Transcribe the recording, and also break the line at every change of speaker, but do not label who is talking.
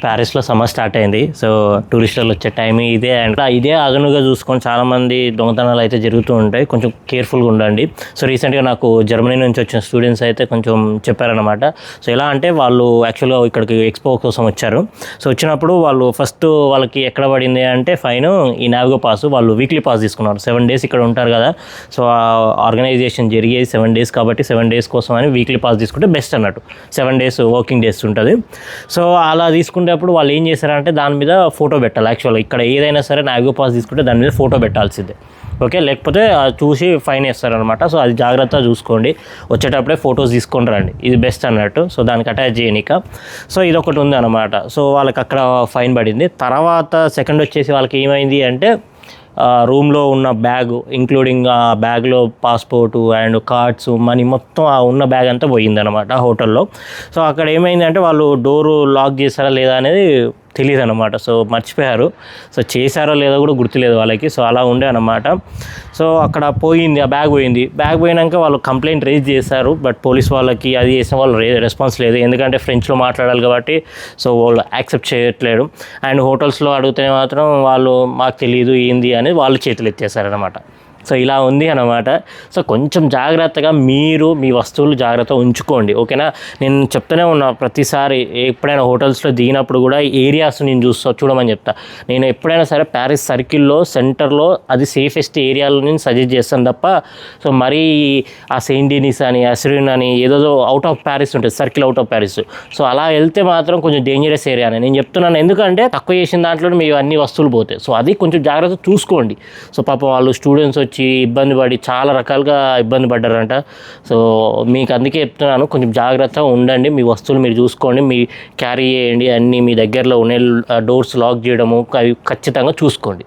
ప్యారిస్లో summer start అయింది. So టూరిస్టులు వచ్చే టైం ఇదే. అండ్ ఇదే అదనుగా చూసుకొని చాలామంది దొంగతనాలు అయితే జరుగుతూ ఉంటాయి. కొంచెం కేర్ఫుల్గా ఉండండి. సో రీసెంట్గా నాకు జర్మనీ నుంచి వచ్చిన స్టూడెంట్స్ అయితే కొంచెం చెప్పారనమాట. సో ఎలా అంటే వాళ్ళు యాక్చువల్గా ఇక్కడికి ఎక్స్పో కోసం వచ్చారు. సో వచ్చినప్పుడు వాళ్ళు ఫస్ట్ వాళ్ళకి ఎక్కడ పడింది అంటే ఫైన్ ఈ నావిగో పాస్. వాళ్ళు వీక్లీ పాస్ తీసుకున్నారు. 7 days ఇక్కడ ఉంటారు కదా. సో ఆ ఆర్గనైజేషన్ జరిగేది 7 days కాబట్టి 7 days కోసం అని వీక్లీ పాస్ తీసుకుంటే బెస్ట్ అన్నట్టు. 7 days వర్కింగ్ డేస్ ఉంటుంది. సో అలా తీసుకుంటే అప్పుడు వాళ్ళు ఏం చేశారంటే దాని మీద ఫోటో పెట్టాలి. యాక్చువల్గా ఇక్కడ ఏదైనా సరే నావిగో పాస్ తీసుకుంటే దాని మీద ఫోటో పెట్టాల్సిందే. ఓకే, లేకపోతే చూసి ఫైన్ వేస్తారనమాట. సో అది జాగ్రత్తగా చూసుకోండి. వచ్చేటప్పుడే ఫొటోస్ తీసుకొని రండి, ఇది బెస్ట్ అన్నట్టు. సో దానికి అటాచ్ చేయనిక. సో ఇది ఒకటి ఉంది అనమాట. సో వాళ్ళకి అక్కడ ఫైన్ పడింది. తర్వాత సెకండ్ వచ్చేసి వాళ్ళకి ఏమైంది అంటే రూమ్లో ఉన్న బ్యాగ్ ఇంక్లూడింగ్ ఆ బ్యాగ్లో పాస్పోర్టు అండ్ కార్డ్స్ మనీ మొత్తం ఆ ఉన్న బ్యాగ్ అంతా పోయిందనమాట హోటల్లో. సో అక్కడ ఏమైందంటే వాళ్ళు డోరు లాక్ చేశారా లేదా అనేది తెలియదు అనమాట. సో మర్చిపోయారు. సో చేశారో లేదో కూడా గుర్తులేదు వాళ్ళకి. సో అలా ఉండే అనమాట. సో అక్కడ పోయింది, ఆ బ్యాగ్ పోయింది. బ్యాగ్ పోయినాక వాళ్ళు కంప్లైంట్ రేజ్ చేశారు. బట్ పోలీస్ వాళ్ళకి అది చేసిన వాళ్ళు రెస్పాన్స్ లేదు. ఎందుకంటే ఫ్రెంచ్లో మాట్లాడాలి కాబట్టి. సో వాళ్ళు యాక్సెప్ట్ చేయట్లేదు. అండ్ హోటల్స్లో అడిగితే మాత్రం వాళ్ళు మాకు తెలియదు ఏంది అని వాళ్ళు చేతులు ఎత్తేసారనమాట. సో ఇలా ఉంది అన్నమాట. సో కొంచెం జాగ్రత్తగా మీరు మీ వస్తువులు జాగ్రత్తగా ఉంచుకోండి. ఓకేనా, నేను చెప్తూనే ఉన్నా ప్రతిసారి ఎప్పుడైనా హోటల్స్లో దిగినప్పుడు కూడా ఏరియాస్ నేను చూడమని చెప్తా. నేను ఎప్పుడైనా సరే ప్యారిస్ సర్కిల్లో సెంటర్లో అది సేఫెస్ట్ ఏరియాలో నేను సజెస్ట్ చేస్తాను తప్ప సో మరీ ఆ సెయింట్ డెనిస్ అని అసిరిన్ అని ఏదో అవుట్ ఆఫ్ ప్యారిస్ ఉంటుంది, circle out of Paris. So అలా వెళ్తే మాత్రం కొంచెం డేంజరస్ ఏరియా అని నేను చెప్తున్నాను. ఎందుకంటే తక్కువ చేసిన దాంట్లో మీ అన్ని వస్తువులు పోతాయి. సో అది కొంచెం జాగ్రత్త చూసుకోండి. సో పాపం వాళ్ళు స్టూడెంట్స్ వచ్చి ఇబ్బంది పడి చాలా రకాలుగా ఇబ్బంది పడ్డారంట. సో మీకు అందుకే చెప్తున్నాను, కొంచెం జాగ్రత్తగా ఉండండి. మీ వస్తువులు మీరు చూసుకోండి, మీ క్యారీ చేయండి. అన్నీ మీ దగ్గరలో ఉన్న డోర్స్ లాక్ చేయడము అవి ఖచ్చితంగా చూసుకోండి.